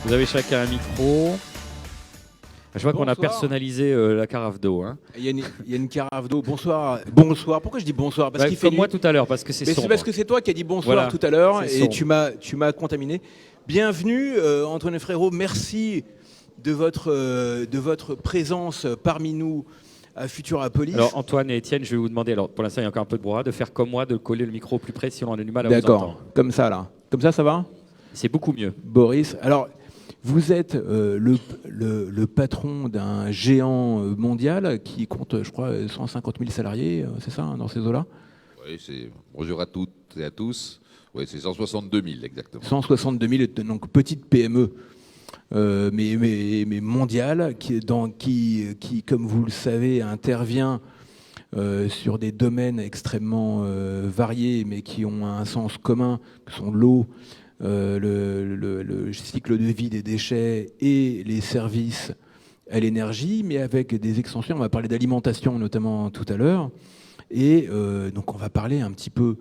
Vous avez chacun un micro. Je vois qu'on a personnalisé la carafe d'eau. Hein. Il y a une carafe d'eau. Bonsoir. Bonsoir. Pourquoi je dis bonsoir? Parce qu'il fait comme moi tout à l'heure, parce que c'est sombre. C'est parce que c'est toi qui as dit bonsoir voilà, tout à l'heure et sombre. tu m'as contaminé. Bienvenue Antoine Frérot. Merci de votre présence parmi nous à Futurapolis. Alors Antoine et Étienne, je vais vous demander, alors pour l'instant il y a encore un peu de brouhaha, de faire comme moi, de coller le micro plus près si on a du mal à vous entendre. D'accord. Comme ça là. Comme ça va? C'est beaucoup mieux. Boris. Alors. Vous êtes le patron d'un géant mondial qui compte, je crois, 150 000 salariés, c'est ça, dans ces eaux-là? Oui, c'est bonjour à toutes et à tous. Oui, c'est 162 000 exactement. 162 000, donc petite PME, mais mondiale, qui, comme vous le savez, intervient sur des domaines extrêmement variés, mais qui ont un sens commun, que sont l'eau, le cycle de vie des déchets et les services à l'énergie, mais avec des extensions. On va parler d'alimentation notamment tout à l'heure. Et donc on va parler un petit peu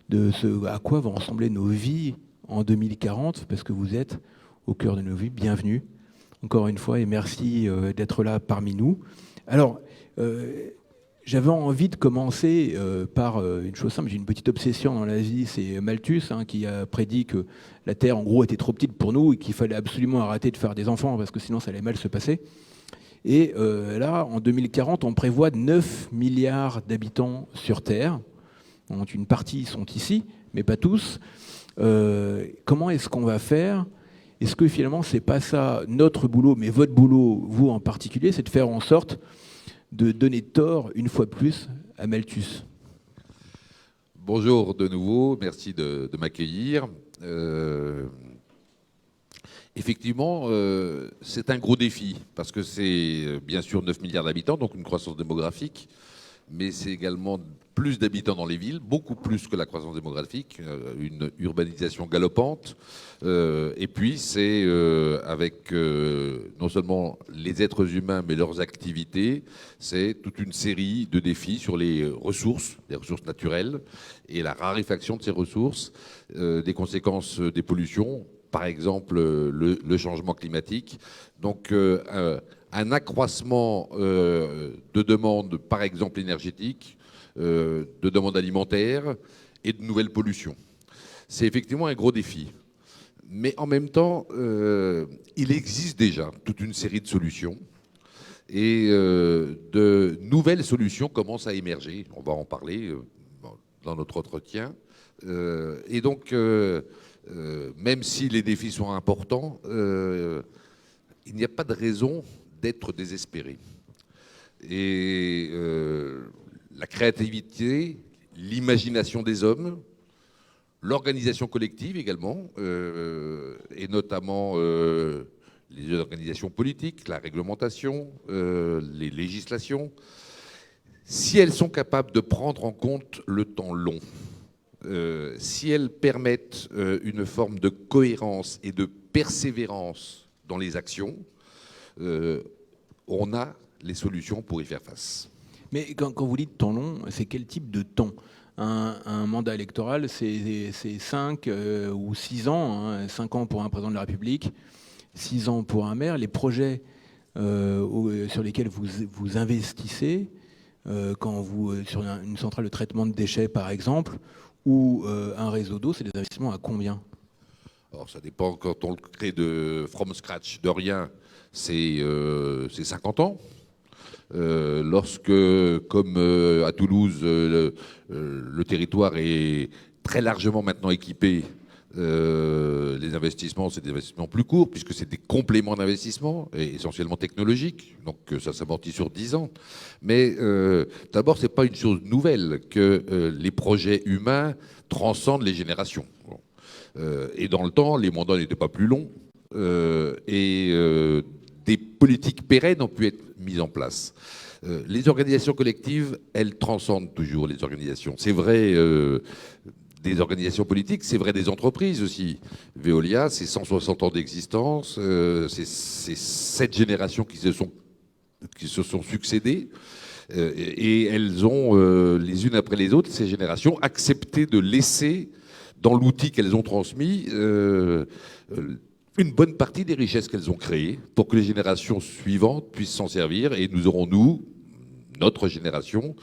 de ce à quoi vont ressembler nos vies en 2040, parce que vous êtes au cœur de nos vies. Bienvenue encore une fois et merci d'être là parmi nous. Alors, j'avais envie de commencer par une chose simple. J'ai une petite obsession dans la vie, c'est Malthus qui a prédit que la Terre, en gros, était trop petite pour nous et qu'il fallait absolument arrêter de faire des enfants parce que sinon ça allait mal se passer. Et là, en 2040, on prévoit 9 milliards d'habitants sur Terre. Donc, une partie sont ici, mais pas tous. Comment est-ce qu'on va faire ? Est-ce que finalement, c'est pas ça notre boulot, mais votre boulot, vous en particulier, c'est de faire en sorte de donner tort, une fois plus, à Malthus? Bonjour de nouveau, merci de m'accueillir. Effectivement, c'est un gros défi, parce que c'est bien sûr 9 milliards d'habitants, donc une croissance démographique, mais c'est également plus d'habitants dans les villes, beaucoup plus que la croissance démographique, une urbanisation galopante. Et puis, c'est avec non seulement les êtres humains, mais leurs activités, c'est toute une série de défis sur les ressources naturelles, et la raréfaction de ces ressources, des conséquences des pollutions, par exemple le changement climatique. Donc, un accroissement de demandes, par exemple énergétiques, de demandes alimentaires et de nouvelles pollutions. C'est effectivement un gros défi. Mais en même temps, il existe déjà toute une série de solutions et de nouvelles solutions commencent à émerger. On va en parler dans notre entretien. Et donc, même si les défis sont importants, il n'y a pas de raison d'être désespéré. Et la créativité, l'imagination des hommes, l'organisation collective également, et notamment les organisations politiques, la réglementation, les législations, si elles sont capables de prendre en compte le temps long, si elles permettent une forme de cohérence et de persévérance dans les actions, on a les solutions pour y faire face. Mais quand vous dites temps long, c'est quel type de temps? Un mandat électoral, c'est 5 ou 6 ans, 5 ans pour un président de la République, 6 ans pour un maire. Les projets sur lesquels vous investissez, quand vous sur une centrale de traitement de déchets par exemple, ou un réseau d'eau, c'est des investissements à combien? Alors ça dépend, quand on le crée from scratch, de rien, c'est 50 ans. Lorsque, comme à Toulouse, le territoire est très largement maintenant équipé, les investissements, c'est des investissements plus courts, puisque c'est des compléments d'investissement, essentiellement technologiques, donc ça s'amortit sur 10 ans. Mais d'abord, ce n'est pas une chose nouvelle que les projets humains transcendent les générations. Bon. Et dans le temps, les mandats n'étaient pas plus longs, et des politiques pérennes ont pu être mises en place. Les organisations collectives, elles transcendent toujours les organisations. C'est vrai des organisations politiques, c'est vrai des entreprises aussi. Veolia, c'est 160 ans d'existence, c'est 7 générations qui se sont succédées, et elles ont, les unes après les autres, ces générations, accepté de laisser, dans l'outil qu'elles ont transmis, une bonne partie des richesses qu'elles ont créées pour que les générations suivantes puissent s'en servir. Et nous aurons, nous, notre génération,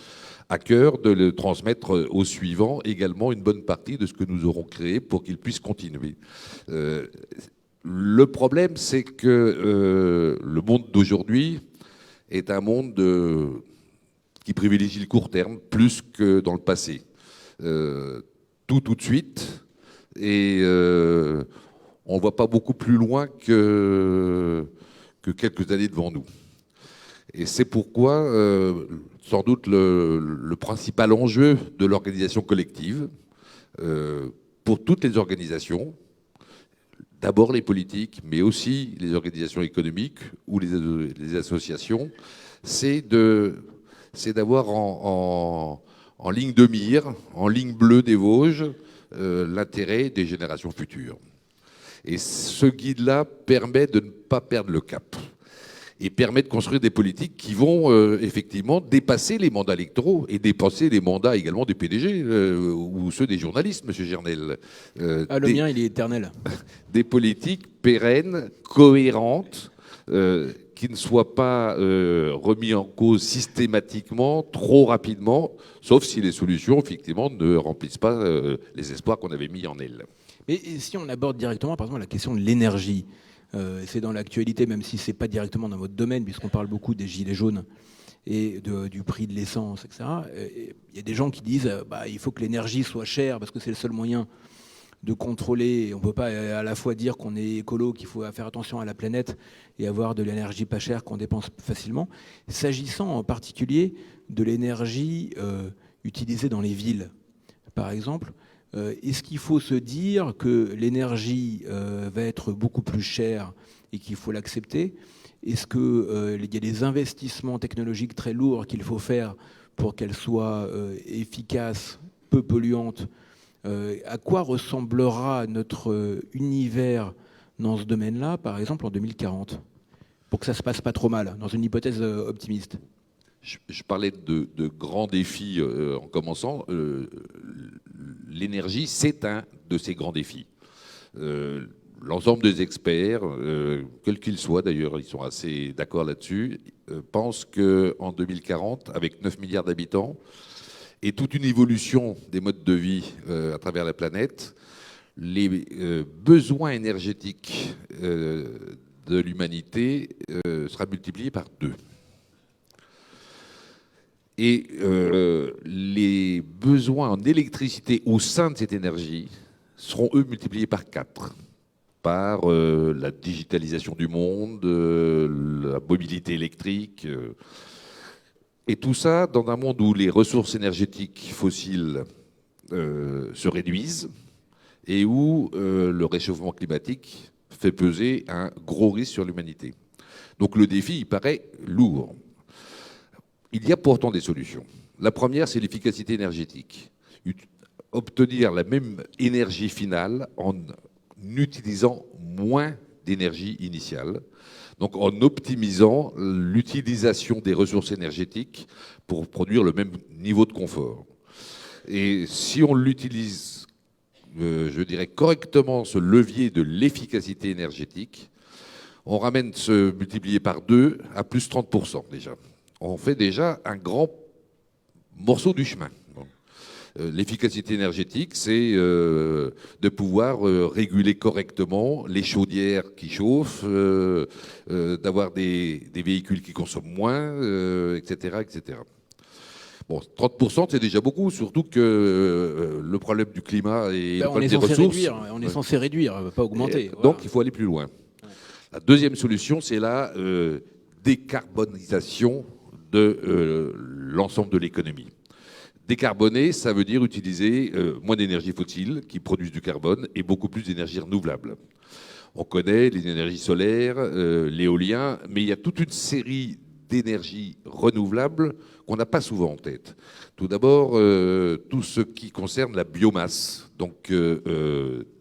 à cœur de le transmettre aux suivants également une bonne partie de ce que nous aurons créé pour qu'ils puissent continuer. Le problème, c'est que le monde d'aujourd'hui est un monde qui privilégie le court terme plus que dans le passé. Tout de suite, et on ne voit pas beaucoup plus loin que quelques années devant nous. Et c'est pourquoi, sans doute, le principal enjeu de l'organisation collective, pour toutes les organisations, d'abord les politiques, mais aussi les organisations économiques ou les associations, c'est d'avoir en ligne de mire, en ligne bleue des Vosges, l'intérêt des générations futures. Et ce guide-là permet de ne pas perdre le cap et permet de construire des politiques qui vont effectivement dépasser les mandats électoraux et dépasser les mandats également des PDG ou ceux des journalistes, M. Gernel. Le mien, il est éternel. Des politiques pérennes, cohérentes, qui ne soient pas remis en cause systématiquement, trop rapidement, sauf si les solutions, effectivement, ne remplissent pas les espoirs qu'on avait mis en elles. Mais si on aborde directement, par exemple, la question de l'énergie, c'est dans l'actualité, même si ce n'est pas directement dans votre domaine, puisqu'on parle beaucoup des gilets jaunes et du prix de l'essence, etc. Il y a des gens qui disent il faut que l'énergie soit chère, parce que c'est le seul moyen de contrôler. On ne peut pas à la fois dire qu'on est écolo, qu'il faut faire attention à la planète et avoir de l'énergie pas chère qu'on dépense facilement. S'agissant en particulier de l'énergie utilisée dans les villes, par exemple, est-ce qu'il faut se dire que l'énergie va être beaucoup plus chère et qu'il faut l'accepter? Est-ce qu'il y a des investissements technologiques très lourds qu'il faut faire pour qu'elle soit efficace, peu polluante? À quoi ressemblera notre univers dans ce domaine-là, par exemple, en 2040, pour que ça ne se passe pas trop mal, dans une hypothèse optimiste? Je parlais de grands défis en commençant. L'énergie, c'est un de ces grands défis. L'ensemble des experts, quels qu'ils soient d'ailleurs, ils sont assez d'accord là-dessus, pensent qu'en 2040, avec 9 milliards d'habitants, et toute une évolution des modes de vie à travers la planète, les besoins énergétiques de l'humanité sera multipliés par 2. Et les besoins en électricité au sein de cette énergie seront, eux, multipliés par 4. Par la digitalisation du monde, la mobilité électrique. Et tout ça dans un monde où les ressources énergétiques fossiles se réduisent et où le réchauffement climatique fait peser un gros risque sur l'humanité. Donc le défi, il paraît lourd. Il y a pourtant des solutions. La première, c'est l'efficacité énergétique. Obtenir la même énergie finale en utilisant moins d'énergie initiale, donc en optimisant l'utilisation des ressources énergétiques pour produire le même niveau de confort. Et si on l'utilise, je dirais correctement, ce levier de l'efficacité énergétique, on ramène ce multiplié par 2 à plus 30% déjà. On fait déjà un grand morceau du chemin. L'efficacité énergétique, c'est de pouvoir réguler correctement les chaudières qui chauffent, d'avoir des véhicules qui consomment moins, etc., etc. Bon, 30%, c'est déjà beaucoup, surtout que le problème du climat et le problème des ressources... On est censé réduire, pas augmenter. Voilà. Donc, il faut aller plus loin. La deuxième solution, c'est la décarbonisation de l'ensemble de l'économie. Décarboner, ça veut dire utiliser moins d'énergie fossile qui produisent du carbone et beaucoup plus d'énergie renouvelable. On connaît les énergies solaires, l'éolien, mais il y a toute une série d'énergies renouvelables qu'on n'a pas souvent en tête. Tout d'abord, tout ce qui concerne la biomasse, donc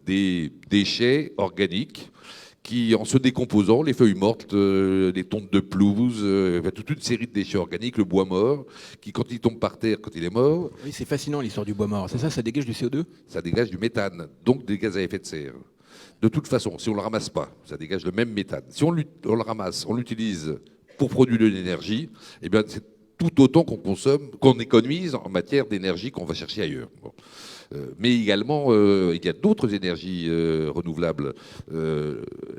des déchets organiques qui, en se décomposant, les feuilles mortes, les tontes de pelouse, toute une série de déchets organiques, le bois mort, qui, quand il tombe par terre, quand il est mort... Oui, c'est fascinant l'histoire du bois mort. C'est ça, ça dégage du CO2 ? Ça dégage du méthane, donc des gaz à effet de serre. De toute façon, si on ne le ramasse pas, ça dégage le même méthane. Si on le ramasse, on l'utilise pour produire de l'énergie, eh bien, c'est tout autant qu'on consomme, qu'on économise en matière d'énergie qu'on va chercher ailleurs. Bon. Mais également, il y a d'autres énergies renouvelables.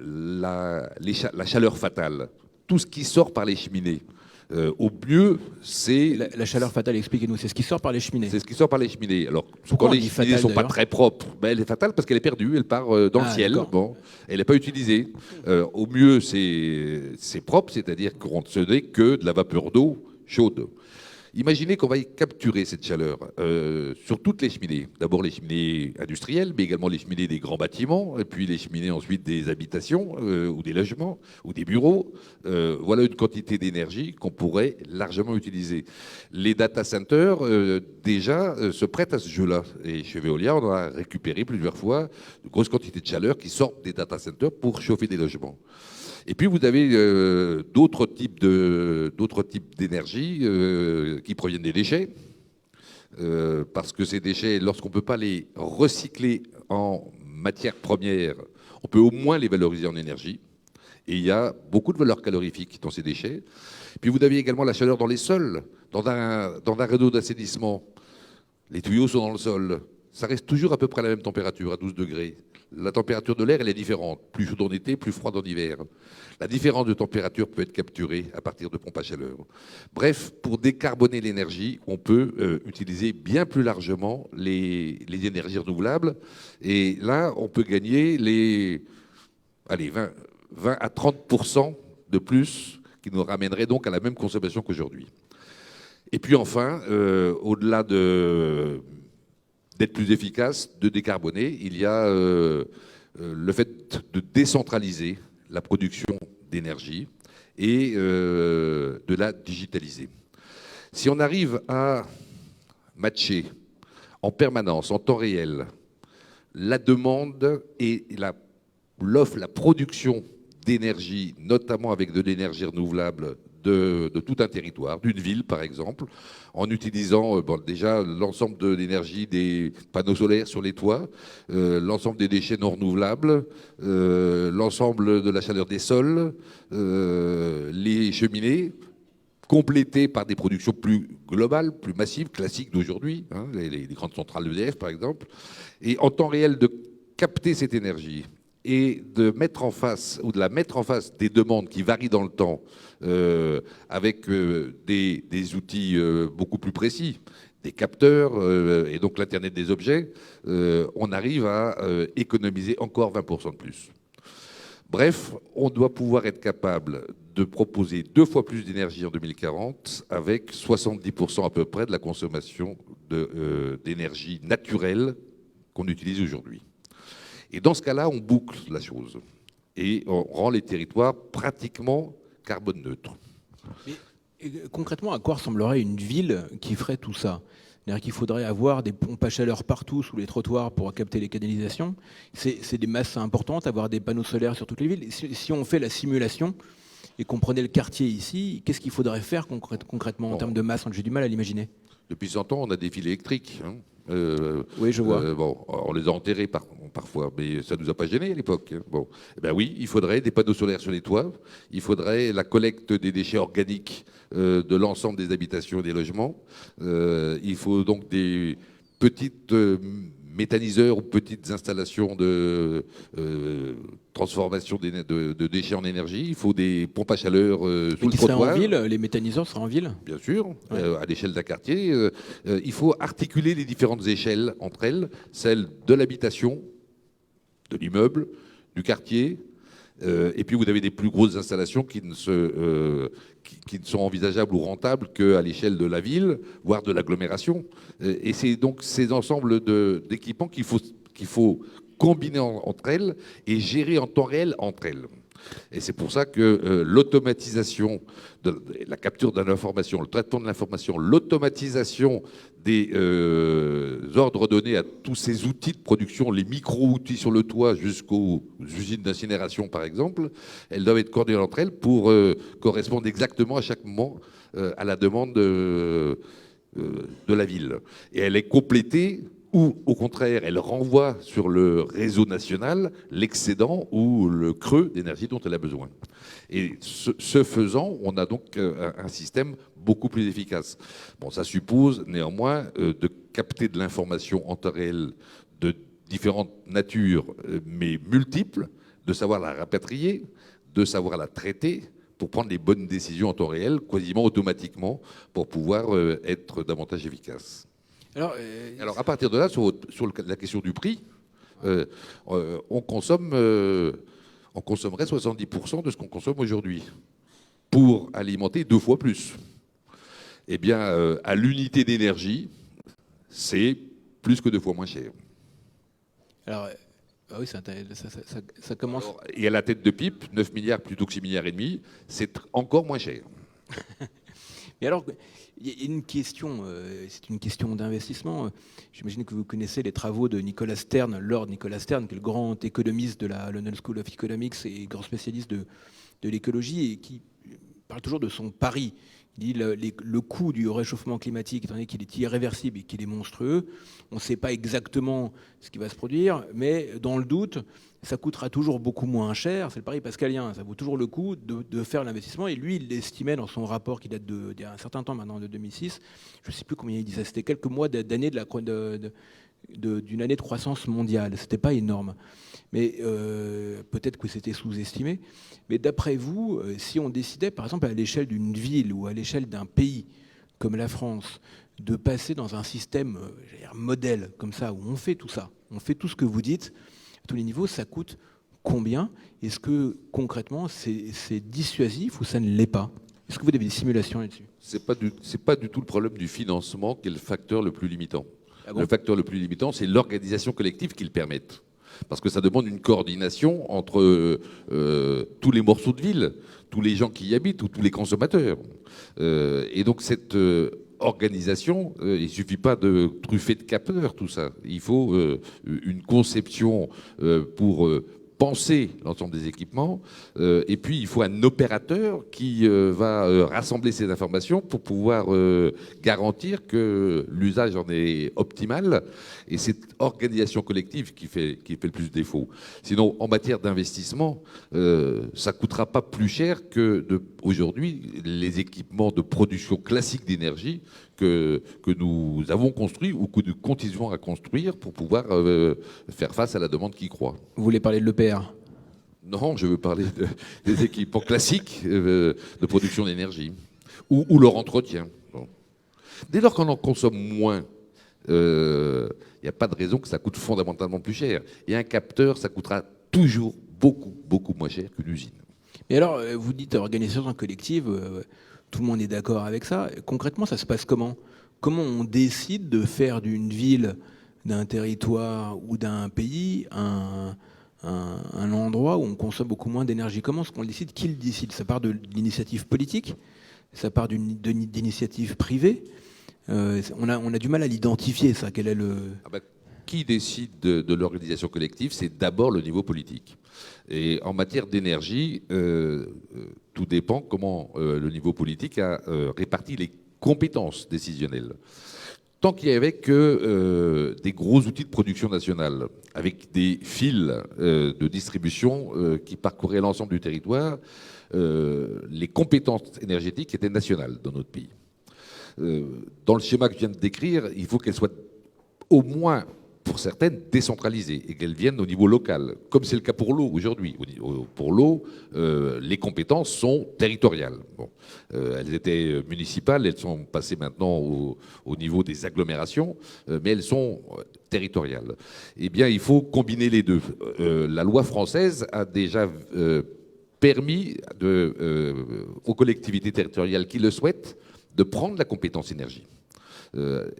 La chaleur fatale, tout ce qui sort par les cheminées. Au mieux, c'est... La chaleur fatale, expliquez-nous, c'est ce qui sort par les cheminées. C'est ce qui sort par les cheminées. Alors, Pourquoi quand les on dit cheminées ne fatale, sont pas d'ailleurs très propres, ben, elle est fatale parce qu'elle est perdue, elle part dans le ciel. D'accord. Bon, elle n'est pas utilisée. Au mieux, c'est propre, c'est-à-dire qu'on ne n'est que de la vapeur d'eau chaude. Imaginez qu'on va y capturer cette chaleur sur toutes les cheminées. D'abord les cheminées industrielles, mais également les cheminées des grands bâtiments, et puis les cheminées ensuite des habitations ou des logements ou des bureaux. Voilà une quantité d'énergie qu'on pourrait largement utiliser. Les data centers déjà se prêtent à ce jeu-là. Et chez Veolia, on a récupéré plusieurs fois de grosses quantités de chaleur qui sortent des data centers pour chauffer des logements. Et puis vous avez d'autres types d'énergie qui proviennent des déchets, parce que ces déchets, lorsqu'on ne peut pas les recycler en matière première, on peut au moins les valoriser en énergie. Et il y a beaucoup de valeur calorifique dans ces déchets. Puis vous avez également la chaleur dans les sols, dans un réseau d'assainissement. Les tuyaux sont dans le sol. Ça reste toujours à peu près à la même température, à 12 degrés. La température de l'air, elle est différente. Plus chaude en été, plus froide en hiver. La différence de température peut être capturée à partir de pompes à chaleur. Bref, pour décarboner l'énergie, on peut utiliser bien plus largement les énergies renouvelables. Et là, on peut gagner 20 à 30% de plus, qui nous ramènerait donc à la même consommation qu'aujourd'hui. Et puis enfin, au-delà d'être plus efficace, de décarboner, il y a le fait de décentraliser la production d'énergie et de la digitaliser. Si on arrive à matcher en permanence, en temps réel, la demande et l'offre, la production d'énergie, notamment avec de l'énergie renouvelable de tout un territoire, d'une ville par exemple, en utilisant déjà l'ensemble de l'énergie des panneaux solaires sur les toits, l'ensemble des déchets non renouvelables, l'ensemble de la chaleur des sols, les cheminées, complétées par des productions plus globales, plus massives, classiques d'aujourd'hui, hein, les grandes centrales EDF par exemple, et en temps réel de capter cette énergie et de mettre en face, ou de la mettre en face des demandes qui varient dans le temps, avec des outils beaucoup plus précis, des capteurs, et donc l'Internet des objets, on arrive à économiser encore 20% de plus. Bref, on doit pouvoir être capable de proposer 2 fois plus d'énergie en 2040, avec 70% à peu près de la consommation d'énergie naturelle qu'on utilise aujourd'hui. Et dans ce cas-là, on boucle la chose et on rend les territoires pratiquement carbone neutres. Et concrètement, à quoi ressemblerait une ville qui ferait tout ça ? C'est-à-dire qu'il faudrait avoir des pompes à chaleur partout sous les trottoirs pour capter les canalisations. C'est des masses importantes, avoir des panneaux solaires sur toutes les villes. Si on fait la simulation et qu'on prenait le quartier ici, qu'est-ce qu'il faudrait faire concrètement en termes de masse ? J'ai du mal à l'imaginer. Depuis 100 ans, on a des fils électriques. Hein. Oui, je vois. On les a enterrés parfois, mais ça ne nous a pas gênés à l'époque. Bon, eh ben oui, il faudrait des panneaux solaires sur les toits, il faudrait la collecte des déchets organiques de l'ensemble des habitations et des logements. Il faut donc des petites méthaniseurs ou petites installations de transformation de déchets en énergie. Il faut des pompes à chaleur sous le trottoir. En ville, les méthaniseurs seraient en ville ? Bien sûr, ouais. À l'échelle d'un quartier. Il faut articuler les différentes échelles entre elles, celle de l'habitation, de l'immeuble, du quartier. Et puis vous avez des plus grosses installations qui ne sont envisageables ou rentables qu'à l'échelle de la ville, voire de l'agglomération. Et c'est donc ces ensembles d'équipements qu'il faut combiner entre elles et gérer en temps réel entre elles. Et c'est pour ça que l'automatisation de la capture de l'information, le traitement de l'information, l'automatisation des ordres donnés à tous ces outils de production, les micro-outils sur le toit jusqu'aux usines d'incinération par exemple, elles doivent être coordonnées entre elles pour correspondre exactement à chaque moment à la demande de la ville. Et elle est complétée ou au contraire, elle renvoie sur le réseau national l'excédent ou le creux d'énergie dont elle a besoin. Et ce faisant, on a donc un système beaucoup plus efficace. Bon, ça suppose néanmoins de capter de l'information en temps réel de différentes natures, mais multiples, de savoir la rapatrier, de savoir la traiter, pour prendre les bonnes décisions en temps réel, quasiment automatiquement, pour pouvoir être davantage efficace. Alors, à partir de là, sur la question du prix, on consommerait 70% de ce qu'on consomme aujourd'hui pour alimenter 2 fois plus. Eh bien, à l'unité d'énergie, c'est plus que 2 fois moins cher. Alors, oui, ça commence. Alors, et à la tête de pipe, 9 milliards plutôt que 6 milliards et demi, c'est encore moins cher. Mais alors, il y a une question, c'est une question d'investissement. J'imagine que vous connaissez les travaux de Nicolas Stern, Lord Nicolas Stern, qui est le grand économiste de la London School of Economics et grand spécialiste de l'écologie, et qui parle toujours de son pari. Il dit le coût du réchauffement climatique, étant donné qu'il est irréversible et qu'il est monstrueux, on ne sait pas exactement ce qui va se produire, mais dans le doute, ça coûtera toujours beaucoup moins cher. C'est le pari pascalien, ça vaut toujours le coup de faire l'investissement. Et lui, il l'estimait dans son rapport qui date d'il y a un certain temps maintenant, de 2006. Je ne sais plus combien il disait, c'était quelques mois d'année d'une année de croissance mondiale. C'était pas énorme. Mais peut-être que c'était sous-estimé. Mais d'après vous, si on décidait, par exemple, à l'échelle d'une ville ou à l'échelle d'un pays comme la France, de passer dans un système modèle comme ça, où on fait tout ça, on fait tout ce que vous dites, à tous les niveaux, ça coûte combien? Est-ce que concrètement, c'est dissuasif ou ça ne l'est pas? Est-ce que vous avez des simulations là-dessus? C'est pas du tout le problème du financement qui est le facteur le plus limitant. Ah bon? Le facteur le plus limitant, c'est l'organisation collective qui le permette. Parce que ça demande une coordination entre tous les morceaux de ville, tous les gens qui y habitent ou tous les consommateurs. Et donc cette organisation, il ne suffit pas de truffer de capteurs, tout ça. Il faut une conception pour penser l'ensemble des équipements, et puis il faut un opérateur qui va rassembler ces informations pour pouvoir garantir que l'usage en est optimal, et c'est organisation collective qui fait le plus défaut. Sinon, en matière d'investissement, ça ne coûtera pas plus cher que aujourd'hui les équipements de production classique d'énergie que nous avons construits ou que nous continuons à construire pour pouvoir faire face à la demande qui croît. Vous voulez parler de l'EPR ? Non, je veux parler des équipements classiques de production d'énergie ou leur entretien. Bon. Dès lors qu'on en consomme moins, il n'y a pas de raison que ça coûte fondamentalement plus cher. Et un capteur, ça coûtera toujours beaucoup, beaucoup moins cher qu'une usine. Et alors, vous dites organisation collective, tout le monde est d'accord avec ça. Concrètement, ça se passe comment ? Comment on décide de faire d'une ville, d'un territoire ou d'un pays un endroit où on consomme beaucoup moins d'énergie? Comment est-ce qu'on le décide? Qui le décide? Ça part de l'initiative politique? Ça part d'initiative privée? On a du mal à l'identifier, ça. Quel est le... Qui décide de l'organisation collective? C'est d'abord le niveau politique. Et en matière d'énergie, tout dépend comment le niveau politique a réparti les compétences décisionnelles. Tant qu'il n'y avait que des gros outils de production nationale, avec des fils de distribution qui parcouraient l'ensemble du territoire, les compétences énergétiques étaient nationales dans notre pays. Dans le schéma que je viens de décrire, il faut qu'elles soient au moins, pour certaines, décentralisées et qu'elles viennent au niveau local, comme c'est le cas pour l'eau aujourd'hui. Pour l'eau, les compétences sont territoriales. Bon. Elles étaient municipales, elles sont passées maintenant au niveau des agglomérations, mais elles sont territoriales. Eh bien, il faut combiner les deux. La loi française a déjà permis aux collectivités territoriales qui le souhaitent de prendre la compétence énergie.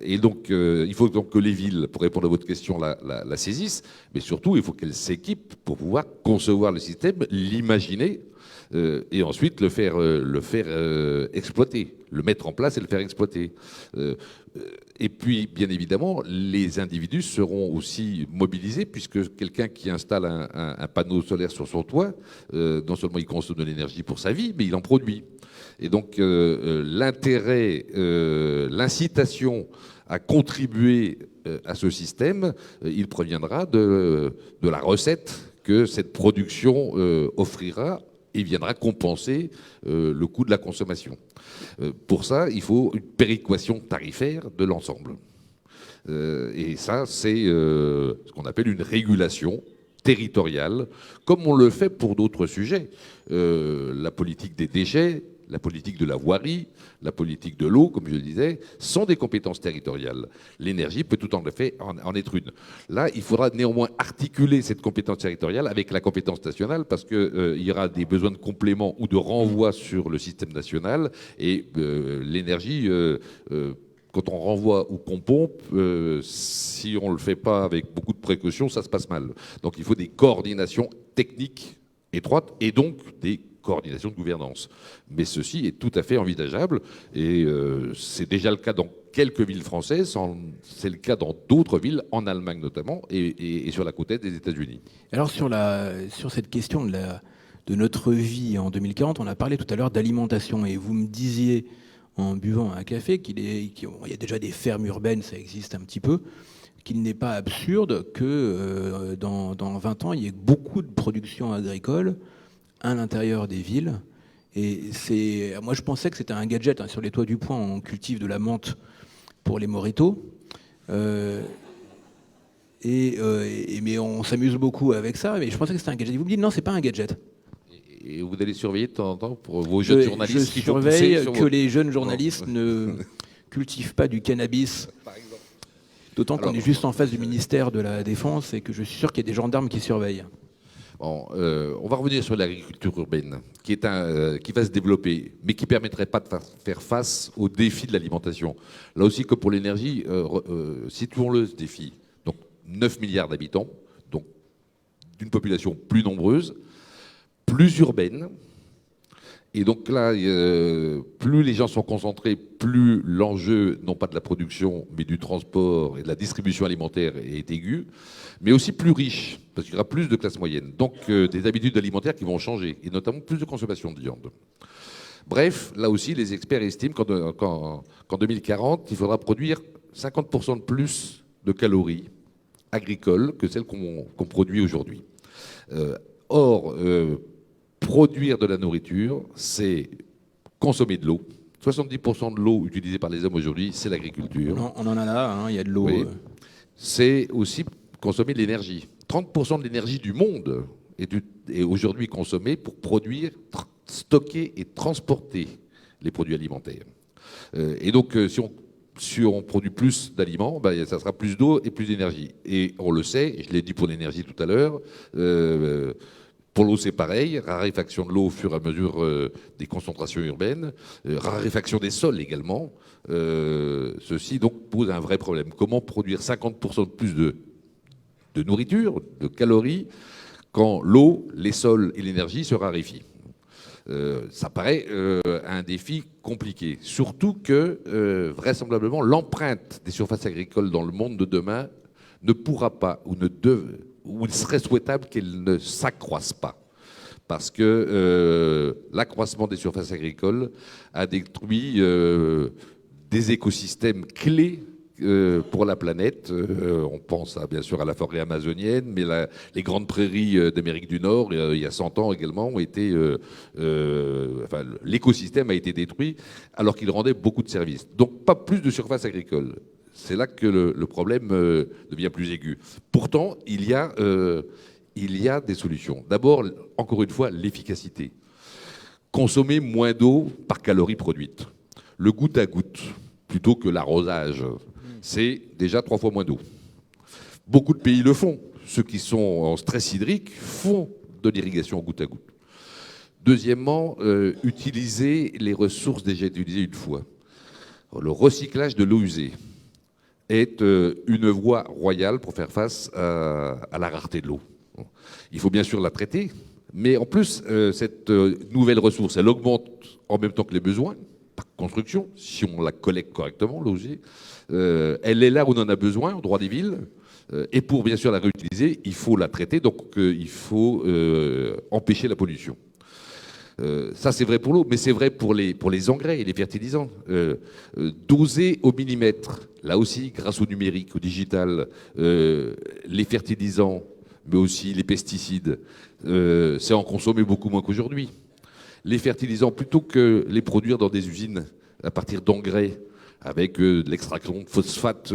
Et donc, il faut donc que les villes, pour répondre à votre question, la saisissent, mais surtout, il faut qu'elles s'équipent pour pouvoir concevoir le système, l'imaginer, et ensuite le faire exploiter, le mettre en place et le faire exploiter. Et puis, bien évidemment, les individus seront aussi mobilisés, puisque quelqu'un qui installe un panneau solaire sur son toit, non seulement il consomme de l'énergie pour sa vie, mais il en produit. Et donc l'intérêt, l'incitation à contribuer à ce système, il proviendra de la recette que cette production offrira et viendra compenser le coût de la consommation. Pour ça, il faut une péréquation tarifaire de l'ensemble. Et ça, c'est ce qu'on appelle une régulation territoriale, comme on le fait pour d'autres sujets. La politique des déchets, la politique de la voirie, la politique de l'eau, comme je le disais, sont des compétences territoriales. L'énergie peut tout en fait en être une. Là, il faudra néanmoins articuler cette compétence territoriale avec la compétence nationale, parce qu'il y aura des besoins de complément ou de renvoi sur le système national, et l'énergie... quand on renvoie ou qu'on pompe, si on ne le fait pas avec beaucoup de précautions, ça se passe mal. Donc il faut des coordinations techniques étroites et donc des coordinations de gouvernance. Mais ceci est tout à fait envisageable et c'est déjà le cas dans quelques villes françaises, c'est le cas dans d'autres villes, en Allemagne notamment, et sur la côte est des États-Unis. Alors sur cette question de notre vie en 2040, on a parlé tout à l'heure d'alimentation et vous me disiez en buvant un café qu'il y a déjà des fermes urbaines, ça existe un petit peu, qu'il n'est pas absurde que dans 20 ans, il y ait beaucoup de production agricole à l'intérieur des villes. Et moi, je pensais que c'était un gadget. Sur les toits du Point, on cultive de la menthe pour les mojitos. Mais on s'amuse beaucoup avec ça. Mais je pensais que c'était un gadget. Vous me dites non, c'est pas un gadget. Et vous allez surveiller de temps en temps pour vos jeunes journalistes qui surveille que les jeunes journalistes ne cultivent pas du cannabis. D'autant qu'on est juste en face du ministère de la Défense et que je suis sûr qu'il y a des gendarmes qui surveillent. Bon, on va revenir sur l'agriculture urbaine, qui va se développer, mais qui ne permettrait pas de faire face aux défis de l'alimentation. Là aussi, comme pour l'énergie, situons-le ce défi. Donc 9 milliards d'habitants, donc d'une population plus nombreuse, plus urbaine. Et donc là, plus les gens sont concentrés, plus l'enjeu, non pas de la production, mais du transport et de la distribution alimentaire est aigu, mais aussi plus riche, parce qu'il y aura plus de classes moyennes. Donc des habitudes alimentaires qui vont changer, et notamment plus de consommation de viande. Bref, là aussi, les experts estiment qu'en 2040, il faudra produire 50% de plus de calories agricoles que celles qu'on produit aujourd'hui. Or, produire de la nourriture, c'est consommer de l'eau. 70% de l'eau utilisée par les hommes aujourd'hui, c'est l'agriculture. On en a là, il y a de l'eau. Oui. C'est aussi consommer de l'énergie. 30% de l'énergie du monde est aujourd'hui consommée pour produire, stocker et transporter les produits alimentaires. Et donc, si on produit plus d'aliments, ça sera plus d'eau et plus d'énergie. Et on le sait, je l'ai dit pour l'énergie tout à l'heure, pour l'eau, c'est pareil, raréfaction de l'eau au fur et à mesure des concentrations urbaines, raréfaction des sols également. Ceci donc pose un vrai problème. Comment produire 50% de plus de nourriture, de calories, quand l'eau, les sols et l'énergie se raréfient? Ça paraît un défi compliqué. Surtout que, vraisemblablement, l'empreinte des surfaces agricoles dans le monde de demain ne pourra pas ou il serait souhaitable qu'elle ne s'accroisse pas. Parce que l'accroissement des surfaces agricoles a détruit des écosystèmes clés pour la planète. On pense bien sûr à la forêt amazonienne, mais les grandes prairies d'Amérique du Nord, il y a 100 ans également, ont été... l'écosystème a été détruit alors qu'il rendait beaucoup de services. Donc pas plus de surface agricole. C'est là que le problème devient plus aigu. Pourtant, il y a des solutions. D'abord, encore une fois, l'efficacité. Consommer moins d'eau par calorie produite. Le goutte à goutte, plutôt que l'arrosage, c'est déjà 3 fois moins d'eau. Beaucoup de pays le font. Ceux qui sont en stress hydrique font de l'irrigation goutte à goutte. Deuxièmement, utiliser les ressources déjà utilisées une fois. Le recyclage de l'eau usée est une voie royale pour faire face à la rareté de l'eau. Il faut bien sûr la traiter, mais en plus, cette nouvelle ressource, elle augmente en même temps que les besoins, par construction, si on la collecte correctement, l'eau usée. Elle est là où on en a besoin, au droit des villes, et pour bien sûr la réutiliser, il faut la traiter, donc il faut empêcher la pollution. Ça, c'est vrai pour l'eau, mais c'est vrai pour les engrais et les fertilisants. Doser au millimètre, là aussi, grâce au numérique, au digital, les fertilisants, mais aussi les pesticides, c'est en consommer beaucoup moins qu'aujourd'hui. Les fertilisants, plutôt que les produire dans des usines à partir d'engrais, avec de l'extraction de phosphate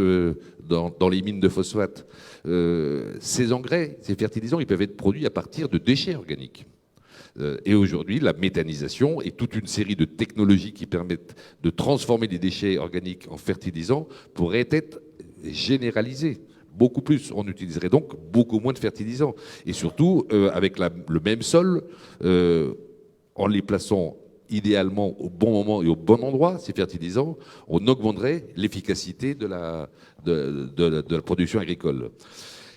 dans les mines de phosphate, ces engrais, ces fertilisants, ils peuvent être produits à partir de déchets organiques. Et aujourd'hui, la méthanisation et toute une série de technologies qui permettent de transformer les déchets organiques en fertilisants pourraient être généralisées. Beaucoup plus. On utiliserait donc beaucoup moins de fertilisants. Et surtout, avec le même sol, en les plaçant idéalement au bon moment et au bon endroit, ces fertilisants, on augmenterait l'efficacité de la production agricole.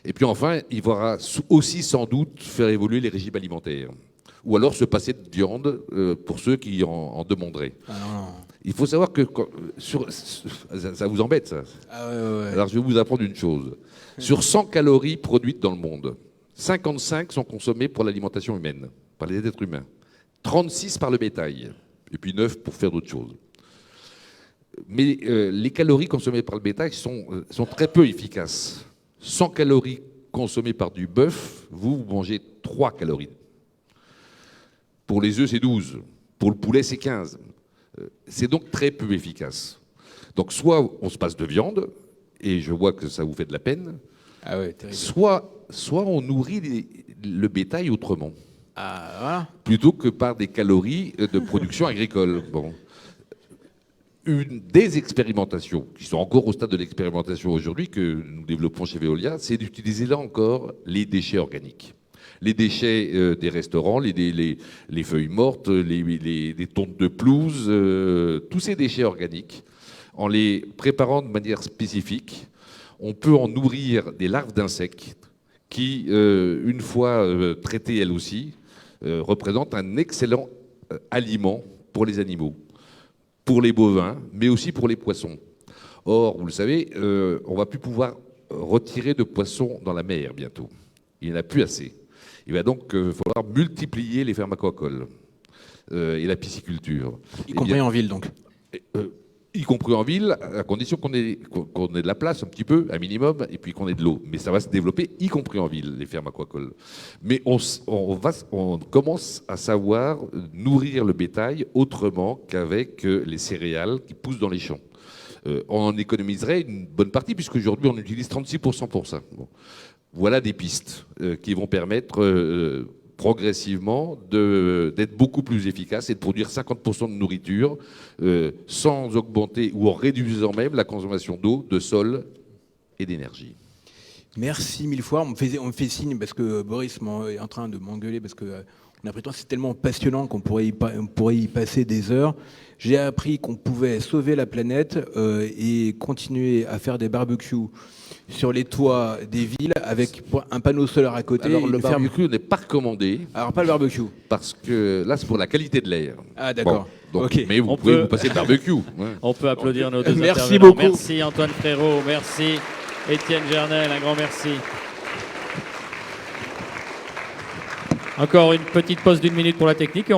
Et puis enfin, il faudra aussi sans doute faire évoluer les régimes alimentaires. Ou alors se passer de viande pour ceux qui en demanderaient. Ah non. Il faut savoir que ça vous embête, ça. Ah ouais. Alors je vais vous apprendre une chose. Sur 100 calories produites dans le monde, 55 sont consommées pour l'alimentation humaine, par les êtres humains, 36 par le bétail, et puis 9 pour faire d'autres choses. Mais les calories consommées par le bétail sont très peu efficaces. 100 calories consommées par du bœuf, vous mangez 3 calories. Pour les œufs, c'est 12. Pour le poulet, c'est 15. C'est donc très peu efficace. Donc soit on se passe de viande, et je vois que ça vous fait de la peine, ah ouais, soit on nourrit le bétail autrement. Ah, voilà. Plutôt que par des calories de production agricole. Bon. Des expérimentations, qui sont encore au stade de l'expérimentation aujourd'hui, que nous développons chez Veolia, c'est d'utiliser là encore les déchets organiques. Les déchets des restaurants, les feuilles mortes, les tontes de pelouse, tous ces déchets organiques, en les préparant de manière spécifique, on peut en nourrir des larves d'insectes qui, une fois traitées elles aussi, représentent un excellent aliment pour les animaux, pour les bovins, mais aussi pour les poissons. Or, vous le savez, on ne va plus pouvoir retirer de poissons dans la mer bientôt. Il n'y en a plus assez. Il va donc falloir multiplier les fermes aquacoles et la pisciculture. Y compris en ville, donc. Y compris en ville, à condition qu'on ait de la place un petit peu, un minimum, et puis qu'on ait de l'eau. Mais ça va se développer, y compris en ville, les fermes aquacoles. Mais on commence à savoir nourrir le bétail autrement qu'avec les céréales qui poussent dans les champs. On en économiserait une bonne partie, puisqu'aujourd'hui on utilise 36% pour ça. Bon. Voilà des pistes qui vont permettre progressivement d'être beaucoup plus efficace et de produire 50% de nourriture sans augmenter ou en réduisant même la consommation d'eau, de sol et d'énergie. Merci mille fois. On me fait signe parce que Boris est en train de m'engueuler parce que on a pris le temps, c'est tellement passionnant qu'on pourrait y passer des heures. J'ai appris qu'on pouvait sauver la planète et continuer à faire des barbecues sur les toits des villes avec un panneau solaire à côté. Alors le barbecue n'est pas recommandé. Alors pas le barbecue. Parce que là c'est pour la qualité de l'air. Ah d'accord. Bon, okay. Mais vous pouvez vous passer le barbecue. Ouais. On peut applaudir nos deux merci beaucoup. Merci Antoine Frérot, merci Étienne Gernel, un grand merci. Encore une petite pause d'1 minute pour la technique.